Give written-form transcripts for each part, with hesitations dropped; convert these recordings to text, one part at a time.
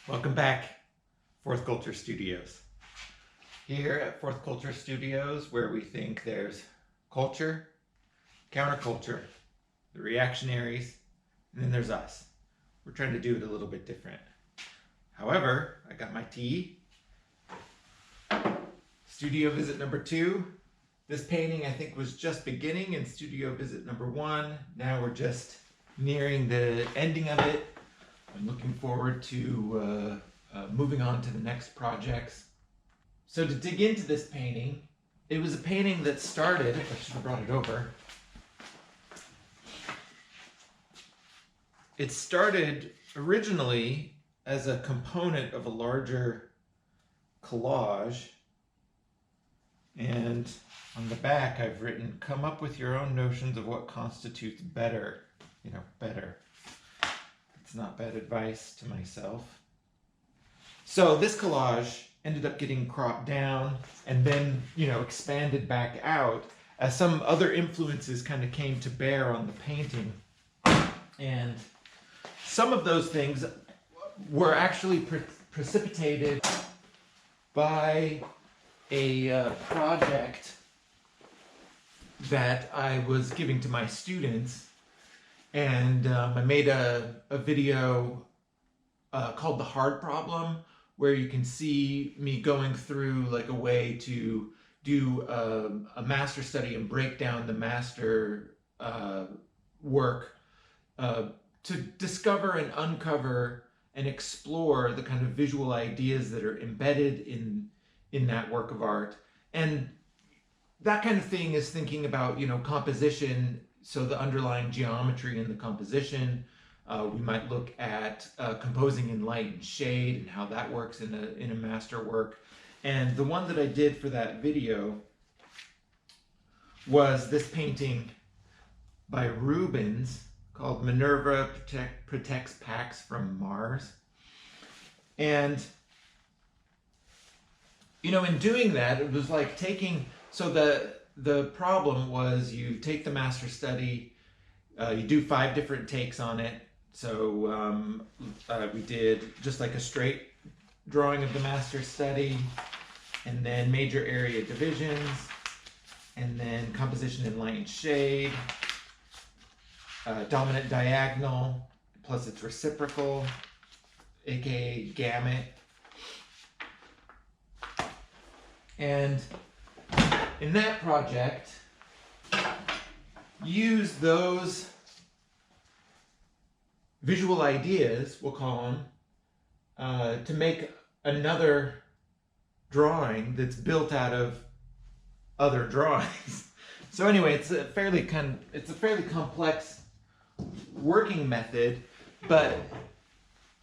Welcome back, Fourth Culture Studios. Here at Fourth Culture Studios, where we think there's culture, counterculture, the reactionaries, and then there's us. We're trying to do it a little bit different. However, I got my tea. Studio visit number 2. This painting, I think, was just beginning in studio visit number 1. Now we're just nearing the ending of it. I'm looking forward to moving on to the next projects. So to dig into this painting, it was a painting that started, I should have brought it over. It started originally as a component of a larger collage. And on the back I've written, come up with your own notions of what constitutes better. Better. It's not bad advice to myself. So this collage ended up getting cropped down and then, expanded back out as some other influences kind of came to bear on the painting. And some of those things were actually precipitated by a project that I was giving to my students. And I made a video called The Hard Problem, where you can see me going through like a way to do a master study and break down the master work to discover and uncover and explore the kind of visual ideas that are embedded in that work of art. And that kind of thing is thinking about, composition. So the underlying geometry in the composition, we might look at composing in light and shade and how that works in a master work. And the one that I did for that video was this painting by Rubens called Minerva Protects Pax from Mars. And, in doing that, it was like taking, so the problem was you take the master study, you do 5 different takes on it. So we did just like a straight drawing of the master study, and then major area divisions, and then composition in light and shade, dominant diagonal, plus its reciprocal, aka gamut. And in that project, use those visual ideas, we'll call them, to make another drawing that's built out of other drawings. So anyway, it's a fairly complex working method, but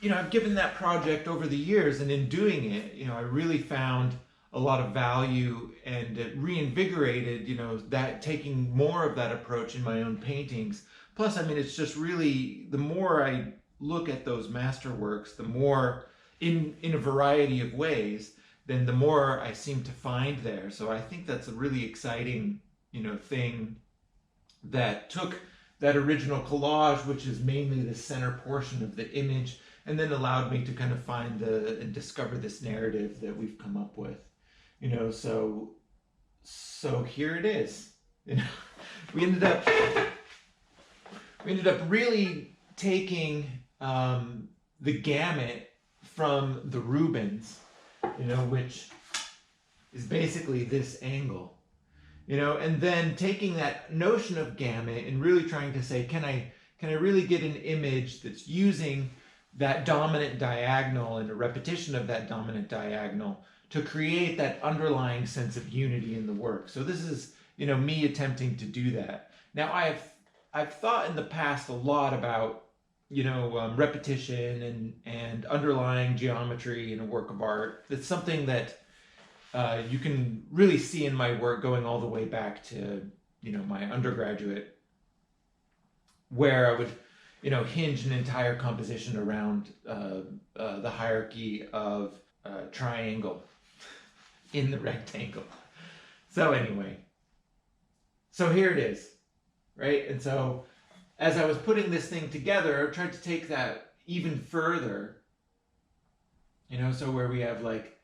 I've given that project over the years, and in doing it, I really found a lot of value, and it reinvigorated, that taking more of that approach in my own paintings. Plus, it's just really, the more I look at those masterworks, the more in a variety of ways, then the more I seem to find there. So I think that's a really exciting, thing that took that original collage, which is mainly the center portion of the image, and then allowed me to kind of find and discover this narrative that we've come up with. So here it is. We ended up really taking the gamut from the Rubens, which is basically this angle, and then taking that notion of gamut and really trying to say, can I really get an image that's using that dominant diagonal and a repetition of that dominant diagonal to create that underlying sense of unity in the work. So this is, me attempting to do that. Now I've thought in the past a lot about, repetition and underlying geometry in a work of art. It's something that you can really see in my work going all the way back to, my undergraduate, where I would, hinge an entire composition around the hierarchy of triangle in the rectangle. So anyway, so here it is, right? And so as I was putting this thing together, I tried to take that even further So where we have like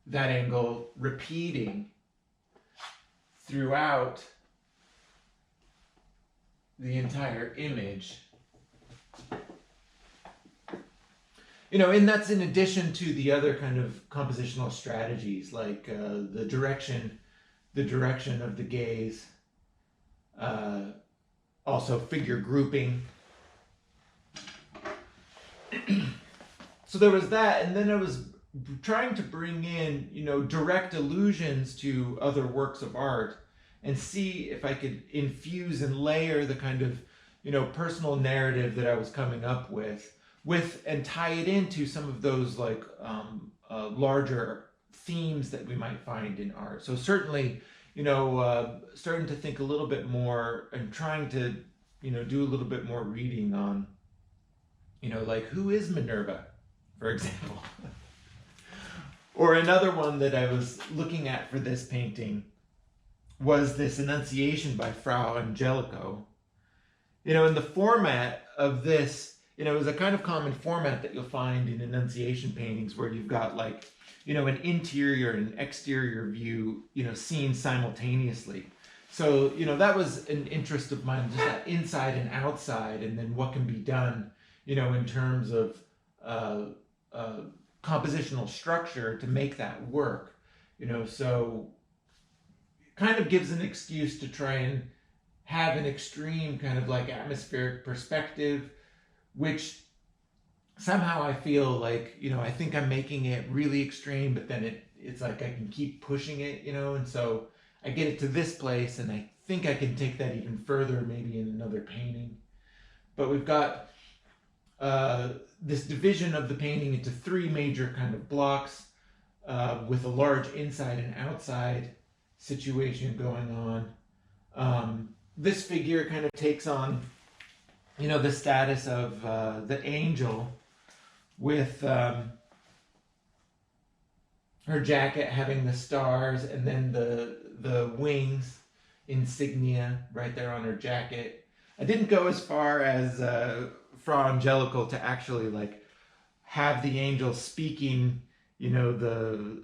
that angle repeating throughout the entire image. And that's in addition to the other kind of compositional strategies, like the direction of the gaze, uh, also figure grouping. So there was that, and then I was trying to bring in, direct allusions to other works of art, and see if I could infuse and layer the kind of, personal narrative that I was coming up with and tie it into some of those like larger themes that we might find in art. So certainly, starting to think a little bit more and trying to, do a little bit more reading on, like who is Minerva, for example. Or another one that I was looking at for this painting was this Annunciation by Fra Angelico. In the format of this, it was a kind of common format that you'll find in Annunciation paintings where you've got like, an interior and exterior view, seen simultaneously. So, that was an interest of mine, just that inside and outside, and then what can be done, in terms of compositional structure to make that work. So kind of gives an excuse to try and have an extreme kind of like atmospheric perspective, which somehow I feel like, I think I'm making it really extreme, but then it's like I can keep pushing it, and so I get it to this place, and I think I can take that even further, maybe in another painting. But we've got this division of the painting into three major kind of blocks, with a large inside and outside situation going on. This figure kind of takes on, the status of the angel, with her jacket having the stars, and then the wings insignia right there on her jacket. I didn't go as far as Fra Angelico to actually like have the angel speaking, the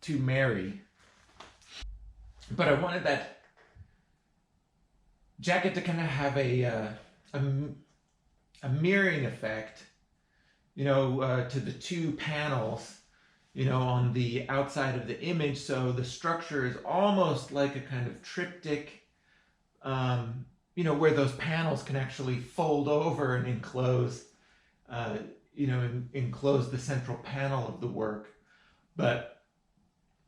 to Mary, but I wanted that jacket to kind of have a mirroring effect, to the two panels, on the outside of the image. So the structure is almost like a kind of triptych, where those panels can actually fold over and enclose, enclose the central panel of the work. But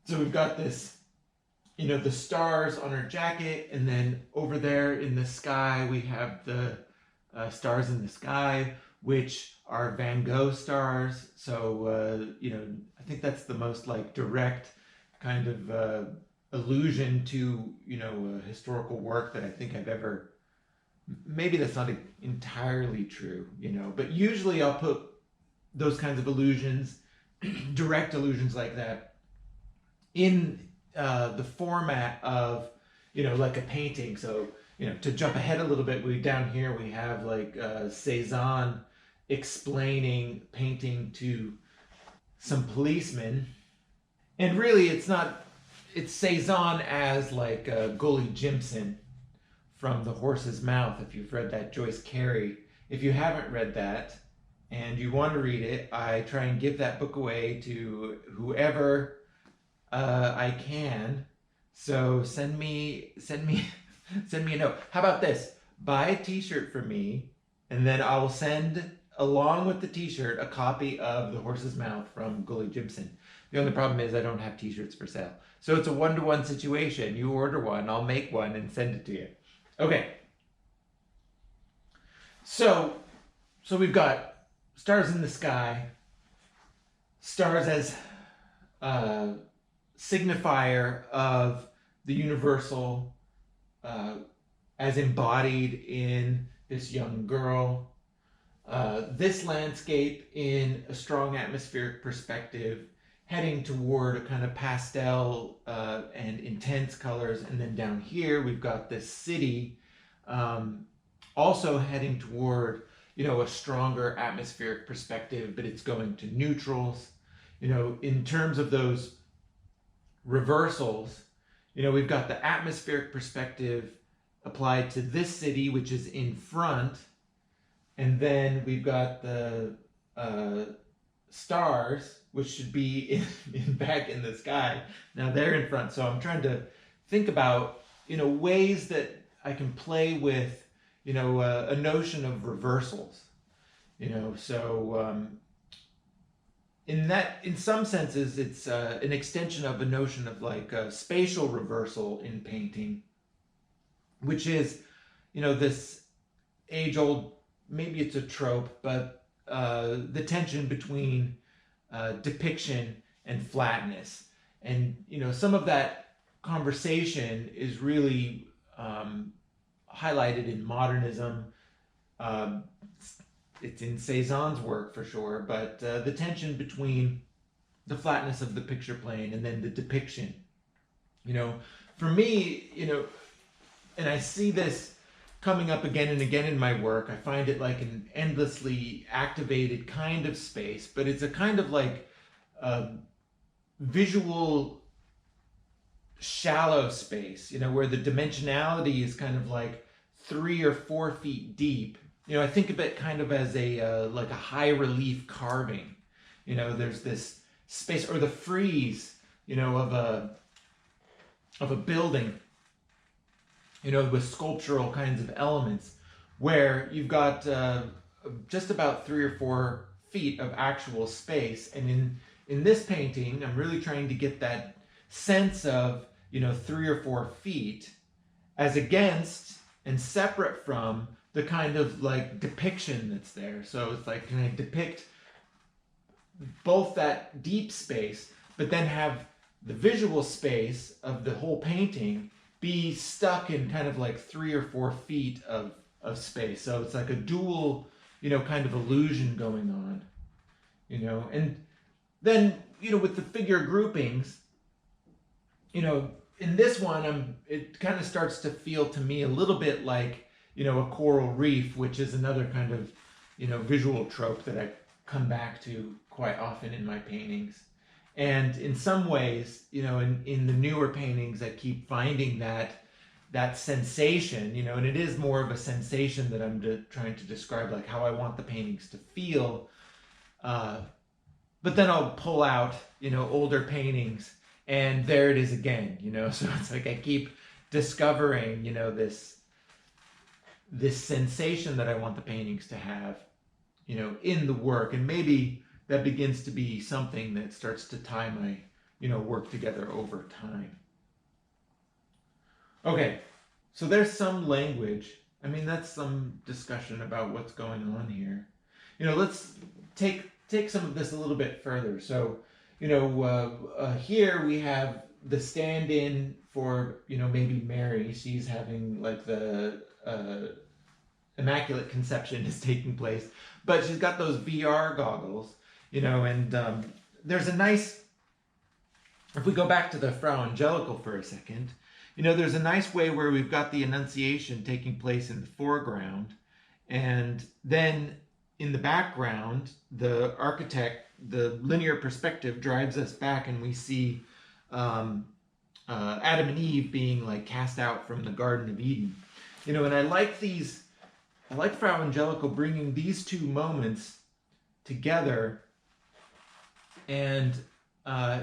so we've got this, the stars on her jacket, and then over there in the sky we have the stars in the sky, which are Van Gogh stars. So I think that's the most like direct kind of allusion to a historical work that I think I've ever. Maybe that's not entirely true, but usually I'll put those kinds of allusions, direct allusions like that, in the format of, like a painting. So, to jump ahead a little bit, down here we have like Cezanne explaining painting to some policemen. And really it's Cezanne as like Gully Jimson from The Horse's Mouth, if you've read that, Joyce Carey. If you haven't read that and you want to read it, I try and give that book away to whoever I can. So send me send me a note. How about this? Buy a t-shirt for me, and then I will send along with the t-shirt a copy of The Horse's Mouth from Gully Gibson. The only problem is I don't have t-shirts for sale. So it's a one-to-one situation. You order one, I'll make one and send it to you. Okay. So we've got stars in the sky, stars as signifier of the universal, as embodied in this young girl. This landscape in a strong atmospheric perspective, heading toward a kind of pastel and intense colors. And then down here, we've got this city also heading toward, a stronger atmospheric perspective, but it's going to neutrals. In terms of those reversals, we've got the atmospheric perspective applied to this city, which is in front, and then we've got the stars, which should be back in the sky. Now they're in front, so I'm trying to think about ways that I can play with a notion of reversals. So in some senses, it's an extension of a notion of like a spatial reversal in painting, which is this age-old, maybe it's a trope, but the tension between depiction and flatness. And some of that conversation is really highlighted in modernism. It's in Cézanne's work for sure, but the tension between the flatness of the picture plane and then the depiction. For me, and I see this coming up again and again in my work, I find it like an endlessly activated kind of space, but it's a kind of like visual shallow space, where the dimensionality is kind of like 3 or 4 feet deep. I think of it kind of as a like a high relief carving. There's this space, or the frieze, of a building, with sculptural kinds of elements, where you've got just about 3 or 4 feet of actual space. And in this painting, I'm really trying to get that sense of 3 or 4 feet as against and separate from the kind of like depiction that's there. So it's like, can I depict both that deep space, but then have the visual space of the whole painting be stuck in kind of like 3 or 4 feet of space. So it's like a dual, kind of illusion going on, and then, with the figure groupings, in this one, it kind of starts to feel to me a little bit like, a coral reef, which is another kind of, visual trope that I come back to quite often in my paintings. And in some ways, in the newer paintings, I keep finding that sensation, and it is more of a sensation that I'm trying to describe, like how I want the paintings to feel. But then I'll pull out, older paintings, and there it is again, So it's like I keep discovering, this sensation that I want the paintings to have, in the work. And maybe that begins to be something that starts to tie my, work together over time. Okay, so there's some language. I mean, that's some discussion about what's going on here. Let's take some of this a little bit further. So, here we have the stand-in for, maybe Mary. She's having like the Immaculate Conception is taking place, but she's got those VR goggles, and there's a nice, if we go back to the Frau Angelical for a second, there's a nice way where we've got the Annunciation taking place in the foreground, and then in the background, the architect, the linear perspective drives us back, and we see Adam and Eve being like cast out from the Garden of Eden. And I like Frau Angelical bringing these two moments together, and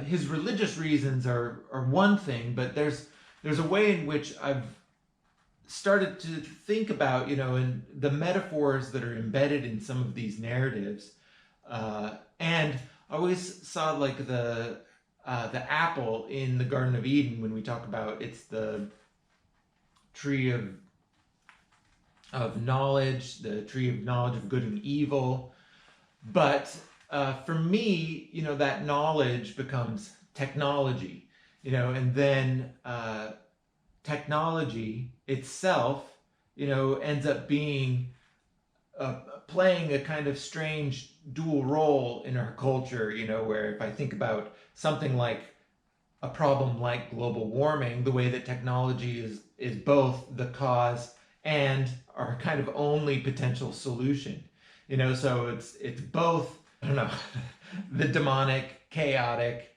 his religious reasons are one thing, but there's a way in which I've started to think about, in the metaphors that are embedded in some of these narratives, and I always saw like the apple in the Garden of Eden when we talk about it's the tree of knowledge, the tree of knowledge of good and evil. But for me, that knowledge becomes technology, and then technology itself, ends up being playing a kind of strange dual role in our culture, where if I think about something like a problem like global warming, the way that technology is both the cause and our kind of only potential solution. So it's both, I don't know, the demonic, chaotic,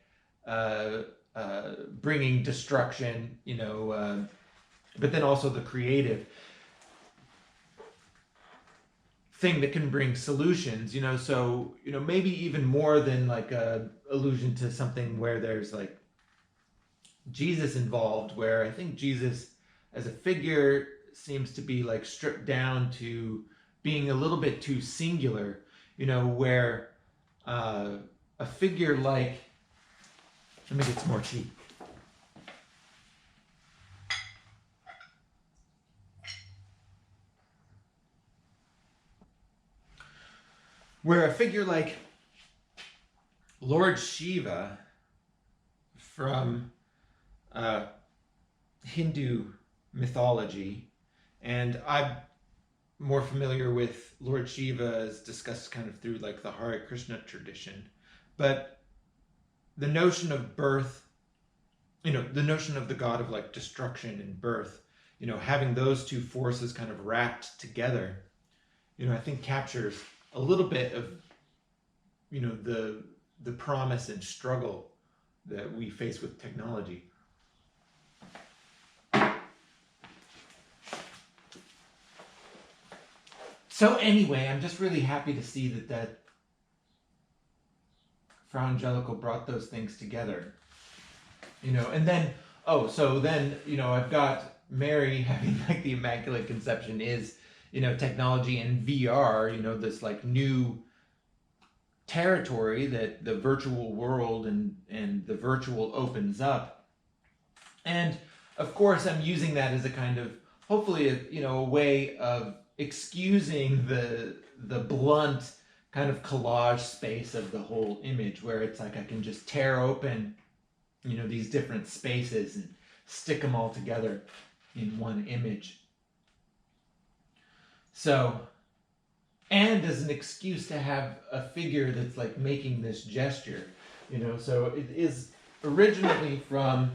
bringing destruction, but then also the creative thing that can bring solutions, so maybe even more than like a allusion to something where there's like Jesus involved, where I think Jesus as a figure seems to be like stripped down to being a little bit too singular, where a figure like, let me get some more tea. Where a figure like Lord Shiva from Hindu mythology, and I'm more familiar with Lord Shiva as discussed kind of through like the Hare Krishna tradition, but the notion of birth, the notion of the god of like destruction and birth, having those two forces kind of wrapped together, I think captures a little bit of, the promise and struggle that we face with technology. So anyway, I'm just really happy to see that Fra Angelico brought those things together. And then, I've got Mary having like the Immaculate Conception is, technology and VR, this like new territory that the virtual world and the virtual opens up. And of course, I'm using that as a kind of, hopefully, a way of excusing the blunt kind of collage space of the whole image, where it's like I can just tear open, these different spaces and stick them all together in one image. So, and as an excuse to have a figure that's like making this gesture, so it is originally from,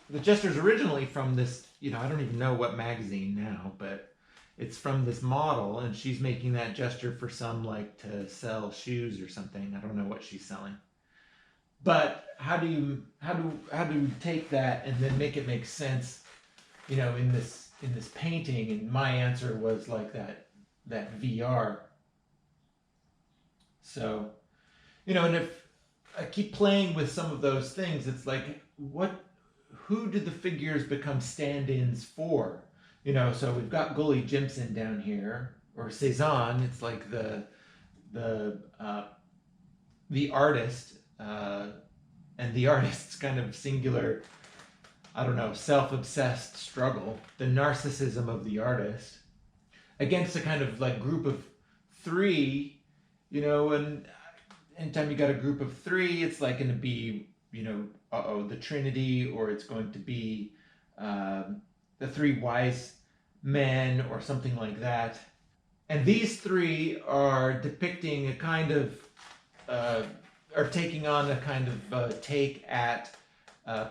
the gesture's originally from this, I don't even know what magazine now, but it's from this model, and she's making that gesture for some, like, to sell shoes or something. I don't know what she's selling. But how do you take that and then make it make sense, in this painting? And my answer was like that VR. So, and if I keep playing with some of those things, it's like, who did the figures become stand-ins for? So we've got Gully Jimson down here, or Cezanne. It's like the artist, and the artist's kind of singular, I don't know, self-obsessed struggle, the narcissism of the artist, against a kind of like group of three, and anytime you got a group of three, it's like going to be, the Trinity, or it's going to be the three wise men, or something like that. And these three are depicting a kind of, are taking on a kind of take at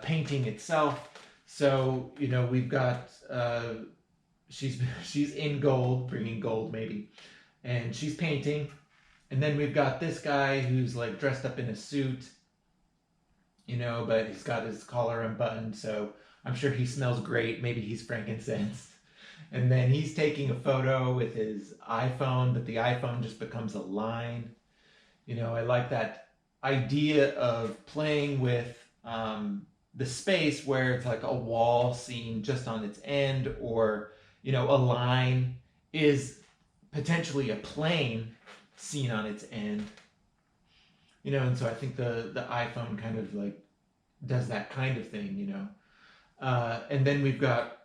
painting itself. So, we've got, she's in gold, bringing gold maybe, and she's painting. And then we've got this guy who's like dressed up in a suit, but he's got his collar unbuttoned, so I'm sure he smells great. Maybe he's frankincense. And then he's taking a photo with his iPhone, but the iPhone just becomes a line. I like that idea of playing with the space where it's like a wall seen just on its end, or, a line is potentially a plane seen on its end. And so I think the iPhone kind of like does that kind of thing, and then we've got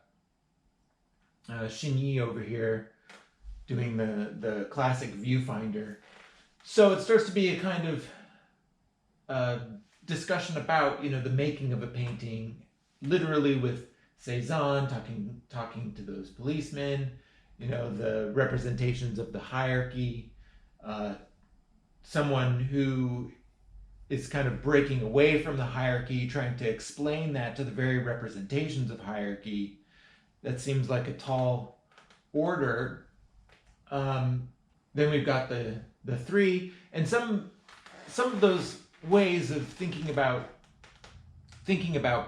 Shinyi over here doing the classic viewfinder. So it starts to be a kind of discussion about, the making of a painting, literally with Cezanne talking to those policemen, the representations of the hierarchy, someone who is kind of breaking away from the hierarchy, trying to explain that to the very representations of hierarchy. That seems like a tall order, then we've got the three, and some of those ways of thinking about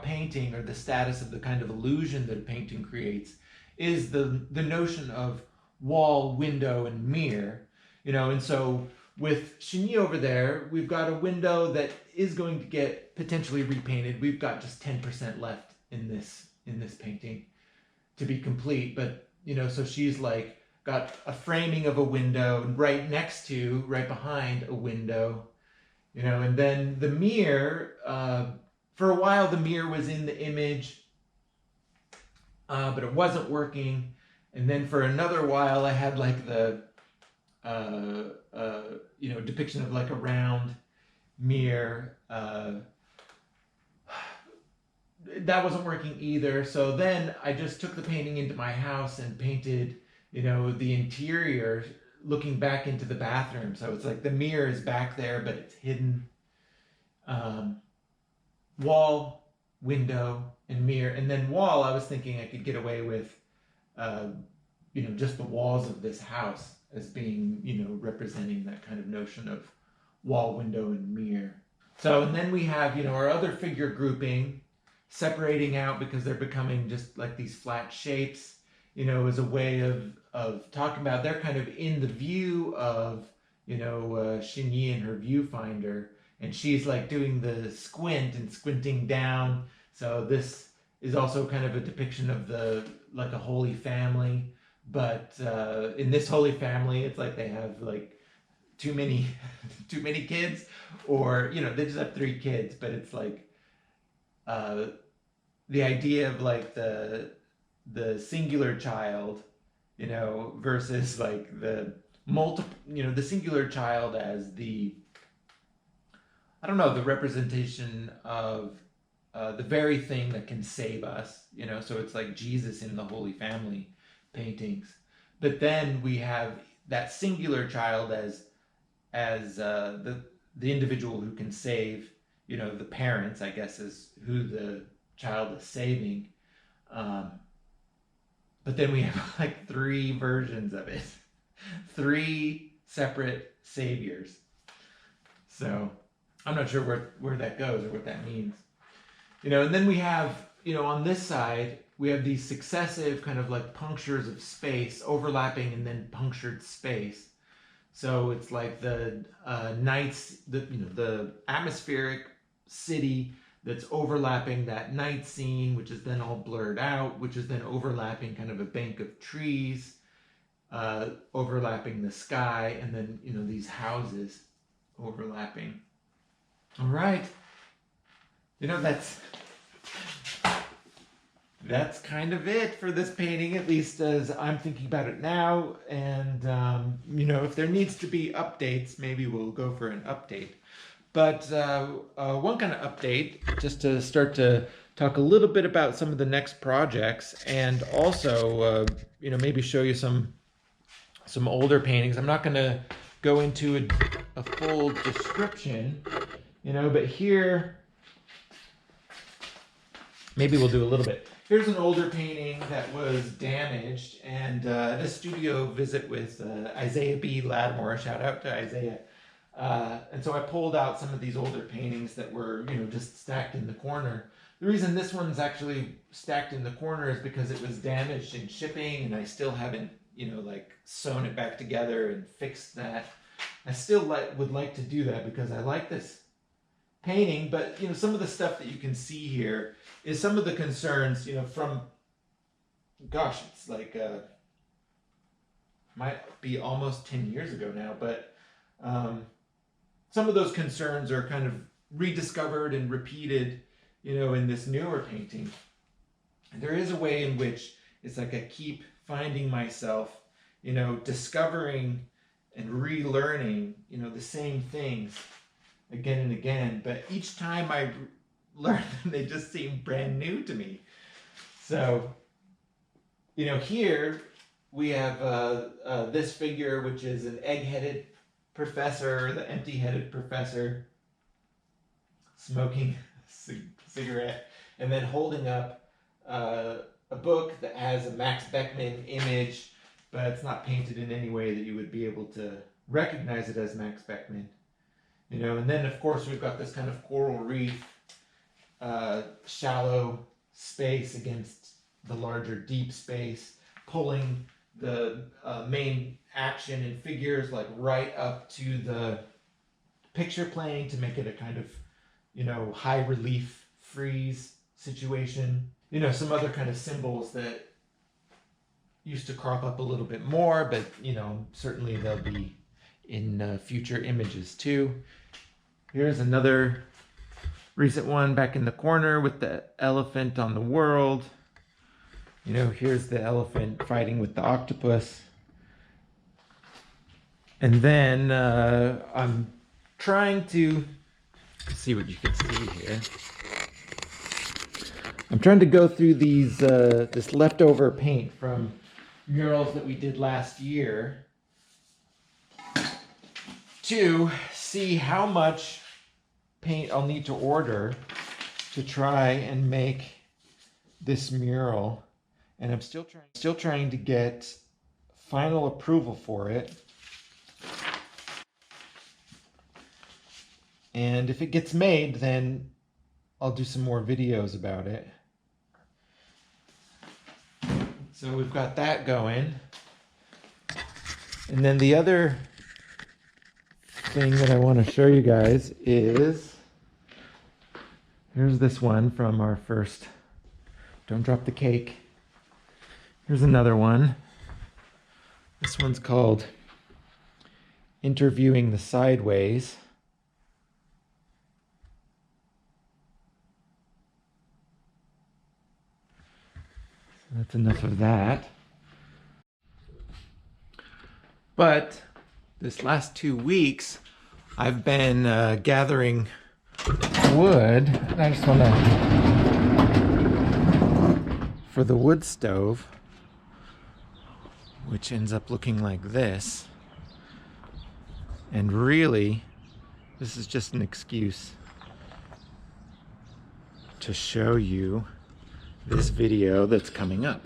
painting, or the status of the kind of illusion that a painting creates, is the notion of wall, window, and mirror. And so with Chigny over there, we've got a window that is going to get potentially repainted. We've got just 10% left in this painting to be complete, but so she's like got a framing of a window right behind a window, and then the mirror, for a while the mirror was in the image, but it wasn't working. And then for another while I had like the depiction of like a round mirror. That wasn't working either. So then I just took the painting into my house and painted, the interior looking back into the bathroom. So it's like the mirror is back there, but it's hidden. Wall, window, and mirror. And then wall, I was thinking I could get away with, just the walls of this house as being, representing that kind of notion of wall, window, and mirror. So, and then we have, our other figure grouping separating out because they're becoming just like these flat shapes, as a way of talking about they're kind of in the view of, Chigny and her viewfinder, and she's like doing the squint and squinting down. So this is also kind of a depiction of like a holy family, but in this holy family, it's like they have like too many kids, or they just have 3 kids, but it's like the idea of like the singular child, versus like the multiple, the singular child as the representation of the very thing that can save us, so it's like Jesus in the Holy Family paintings. But then we have that singular child as the individual who can save, the parents, I guess, is who the child is saving. But then we have like 3 versions of it, 3 separate saviors. So I'm not sure where that goes or what that means. And then we have, on this side, we have these successive kind of like punctures of space, overlapping and then punctured space. So it's like the nights, the atmospheric city that's overlapping that night scene, which is then all blurred out, which is then overlapping kind of a bank of trees, overlapping the sky, and then, these houses overlapping. All right. That's kind of it for this painting, at least as I'm thinking about it now. And, if there needs to be updates, maybe we'll go for an update. But one kind of update, just to start to talk a little bit about some of the next projects, and also, maybe show you some older paintings. I'm not going to go into a full description, but here, maybe we'll do a little bit. Here's an older painting that was damaged, and a studio visit with Isaiah B. Lattimore. Shout out to Isaiah. And so I pulled out some of these older paintings that were, just stacked in the corner. The reason this one's actually stacked in the corner is because it was damaged in shipping, and I still haven't, sewn it back together and fixed that. I still would like to do that because I like this painting, but some of the stuff that you can see here is some of the concerns, from, gosh, it's like might be almost 10 years ago now, but some of those concerns are kind of rediscovered and repeated, in this newer painting. And there is a way in which it's like I keep finding myself, discovering and relearning, the same things again and again, but each time I learn them, they just seem brand new to me. So, here we have this figure, which is an egg-headed professor, the empty-headed professor, smoking a cigarette, and then holding up a book that has a Max Beckmann image, but it's not painted in any way that you would be able to recognize it as Max Beckmann. You know, and then of course we've got this kind of coral reef, shallow space against the larger deep space, pulling the main action and figures like right up to the picture plane to make it a kind of, you know, high relief freeze situation. You know, some other kind of symbols that used to crop up a little bit more, but you know, certainly they'll be in future images too. Here's another recent one back in the corner with the elephant on the world. You know, here's the elephant fighting with the octopus. And then I'm trying to see what you can see here. I'm trying to go through these this leftover paint from murals that we did last year to see how much paint I'll need to order to try and make this mural. And I'm still trying to get final approval for it. And if it gets made, then I'll do some more videos about it. So we've got that going. And then the other thing that I want to show you guys is, here's this one from our first Don't Drop the Cake. Here's another one. This one's called Interviewing the Sideways. So that's enough of that. But this last 2 weeks, I've been gathering wood. And I just want to, for the wood stove, which ends up looking like this. And really, this is just an excuse to show you this video that's coming up.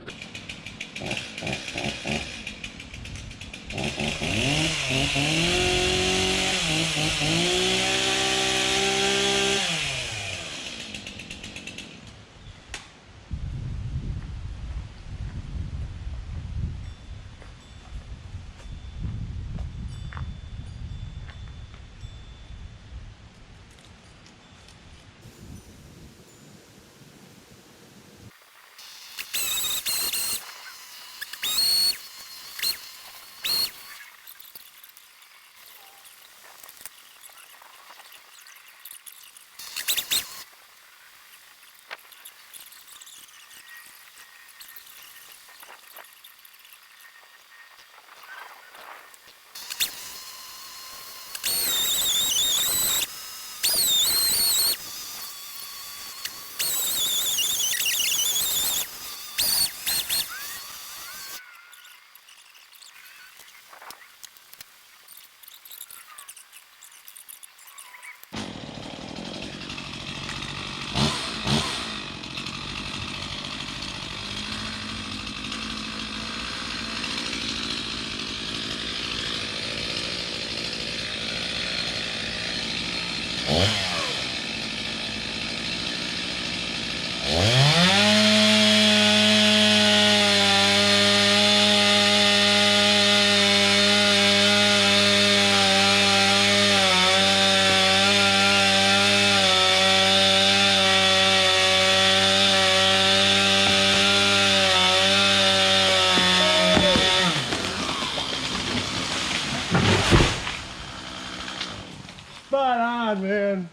Spot on, man.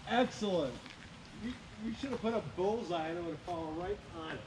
Excellent. We should have put a bullseye and it would have fallen right on it.